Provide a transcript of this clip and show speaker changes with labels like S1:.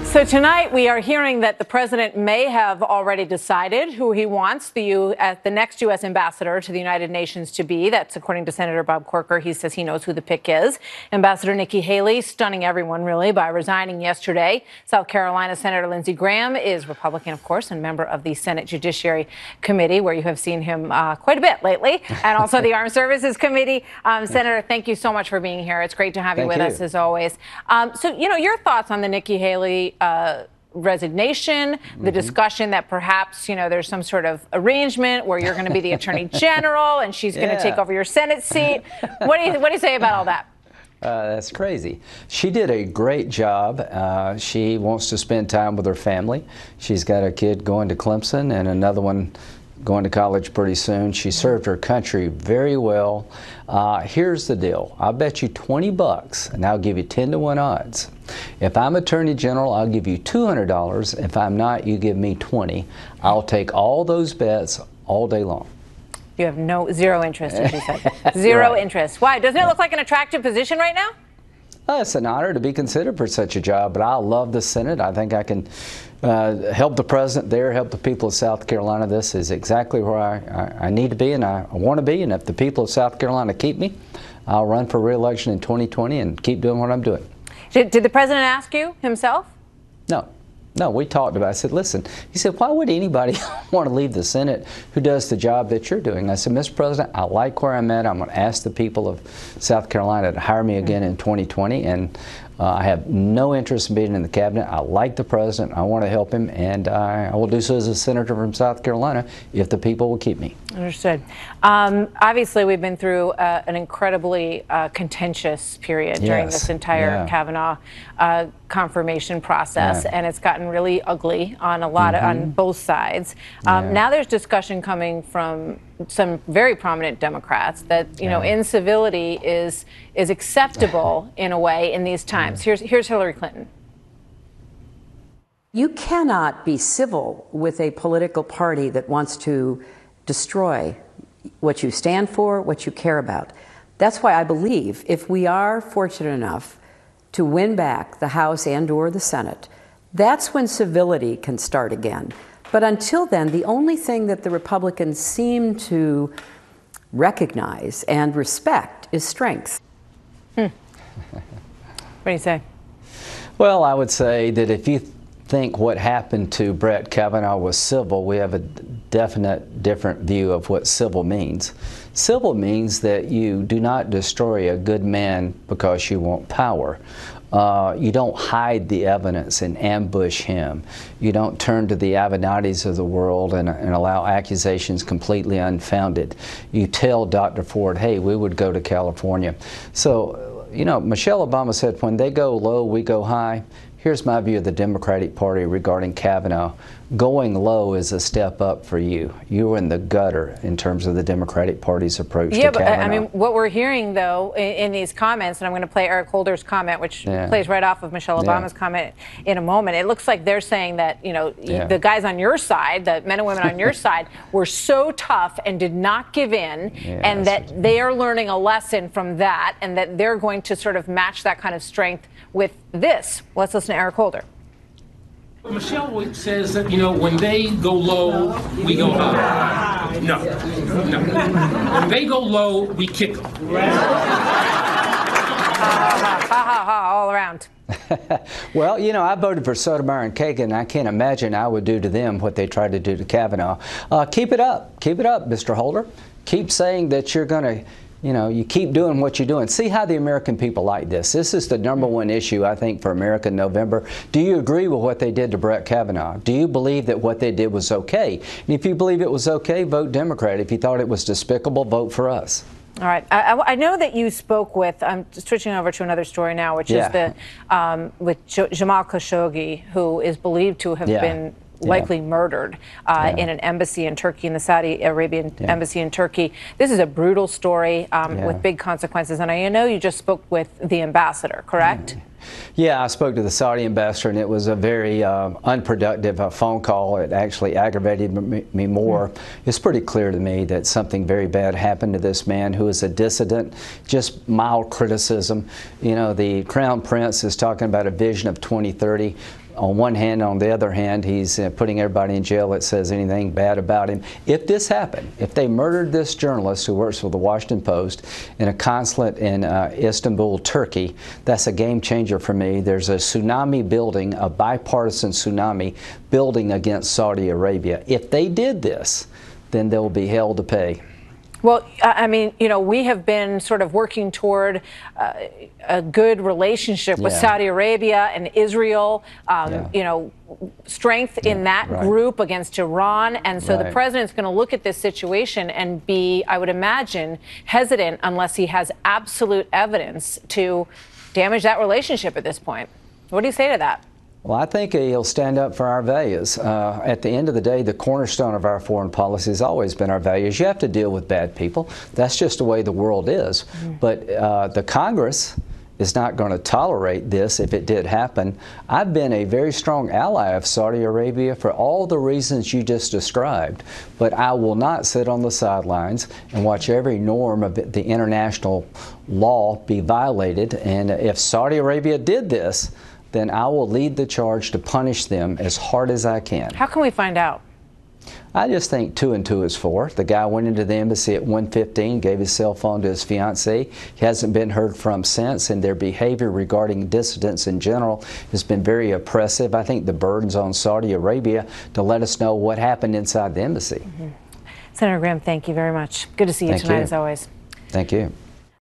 S1: So tonight we are hearing that the president may have already decided who he wants the next U.S. ambassador to the United Nations to be. That's according to Senator Bob Corker. He says he knows who the pick is. Ambassador Nikki Haley stunning everyone, really, by resigning yesterday. South Carolina Senator Lindsey Graham is Republican, of course, and member of the Senate Judiciary Committee, where you have seen him quite a bit lately, and also the Armed Services Committee. Senator, thank you so much for being here. It's great to have you with us, as always. So, your thoughts on the Nikki Haley resignation, the discussion that perhaps, there's some sort of arrangement where you're going to be the Attorney General and she's going to take over your Senate seat. What do you say about all that?
S2: That's crazy. She did a great job. She wants to spend time with her family. She's got a kid going to Clemson and another one going to college pretty soon. She served her country very well. Here's the deal. I'll bet you $20 and I'll give you 10-to-1 odds. If I'm Attorney General, I'll give you $200. If I'm not, you give me $20. I'll take all those bets all day long.
S1: You have zero interest, as you said. Zero interest. Why? Doesn't it look like an attractive position right now?
S2: It's an honor to be considered for such a job, but I love the Senate. I think I can help the president there, help the people of South Carolina. This is exactly where I need to be and I want to be. And if the people of South Carolina keep me, I'll run for re-election in 2020 and keep doing what I'm doing.
S1: Did the president ask you himself?
S2: No, we talked about it. I said, listen, he said, why would anybody want to leave the Senate who does the job that you're doing? I said, Mr. President, I like where I'm at. I'm going to ask the people of South Carolina to hire me again in 2020. And I have no interest in being in the cabinet. I like the president. I want to help him. And I will do so as a senator from South Carolina if the people will keep me.
S1: Understood. Obviously, we've been through an incredibly contentious period during this entire Kavanaugh confirmation process, and it's gotten really ugly on a lot on both sides. Now there's discussion coming from some very prominent Democrats that incivility is acceptable in a way in these times. Here's Hillary Clinton.
S3: You cannot be civil with a political party that wants to destroy what you stand for, what you care about. That's why I believe if we are fortunate enough to win back the House and/or the Senate, that's when civility can start again. But until then, the only thing that the Republicans seem to recognize and respect is strength.
S1: What do you say?
S2: Well, I would say that if you think what happened to Brett Kavanaugh was civil, we have a definite different view of what civil means. Civil means that you do not destroy a good man because you want power. You don't hide the evidence and ambush him. You don't turn to the Avenattis of the world and allow accusations completely unfounded. You tell Dr. Ford, hey, we would go to California. So, Michelle Obama said, when they go low, we go high. Here's my view of the Democratic Party regarding Kavanaugh. Going low is a step up for you. You were in the gutter in terms of the Democratic Party's approach to Kavanaugh. Yeah, but I mean,
S1: what we're hearing, though, in these comments, and I'm going to play Eric Holder's comment, which plays right off of Michelle Obama's comment in a moment. It looks like they're saying that, the guys on your side, the men and women on your side, were so tough and did not give in, and that they are learning a lesson from that, and that they're going to sort of match that kind of strength with this. Let's listen to Eric Holder.
S4: Michelle says that, when they go low, we go high. No. When they go low, we kick them.
S1: All around.
S2: Well, I voted for Sotomayor and Kagan. I can't imagine I would do to them what they tried to do to Kavanaugh. Keep it up. Keep it up, Mr. Holder. Keep saying that you're going to you keep doing what you're doing. See how the American people like this. This is the #1 issue, I think, for America in November. Do you agree with what they did to Brett Kavanaugh? Do you believe that what they did was okay? And if you believe it was okay, vote Democrat. If you thought it was despicable, vote for us.
S1: All right. I know that you spoke with, I'm switching over to another story now, which is with Jamal Khashoggi, who is believed to have been likely murdered in an embassy in Turkey, in the Saudi Arabian embassy in Turkey. This is a brutal story with big consequences. And I know you just spoke with the ambassador, correct?
S2: Yeah, I spoke to the Saudi ambassador, and it was a very unproductive phone call. It actually aggravated me more. It's pretty clear to me that something very bad happened to this man who is a dissident, just mild criticism. The Crown Prince is talking about a vision of 2030. on one hand, on the other hand, he's putting everybody in jail that says anything bad about him. If this happened, if they murdered this journalist who works for the Washington Post in a consulate in Istanbul, Turkey, that's a game changer for me. There's a tsunami building, a bipartisan tsunami building against Saudi Arabia. If they did this, then they'll be hell to pay.
S1: Well, I mean, you know, we have been sort of working toward a good relationship with Saudi Arabia and Israel, you know, strength in that group against Iran. And so the president's going to look at this situation and be, I would imagine, hesitant unless he has absolute evidence to damage that relationship at this point. What do you say to that?
S2: Well, I think he'll stand up for our values. At the end of the day, the cornerstone of our foreign policy has always been our values. You have to deal with bad people. That's just the way the world is. But the Congress is not going to tolerate this if it did happen. I've been a very strong ally of Saudi Arabia for all the reasons you just described, but I will not sit on the sidelines and watch every norm of the international law be violated. And if Saudi Arabia did this, then I will lead the charge to punish them as hard as I can.
S1: How can we find out?
S2: I just think 2 and 2 is 4. The guy went into the embassy at 1:15, gave his cell phone to his fiancée. He hasn't been heard from since, and their behavior regarding dissidents in general has been very oppressive. I think the burden's on Saudi Arabia to let us know what happened inside the embassy.
S1: Senator Graham, thank you very much. Good to see you tonight, as always.
S2: Thank you.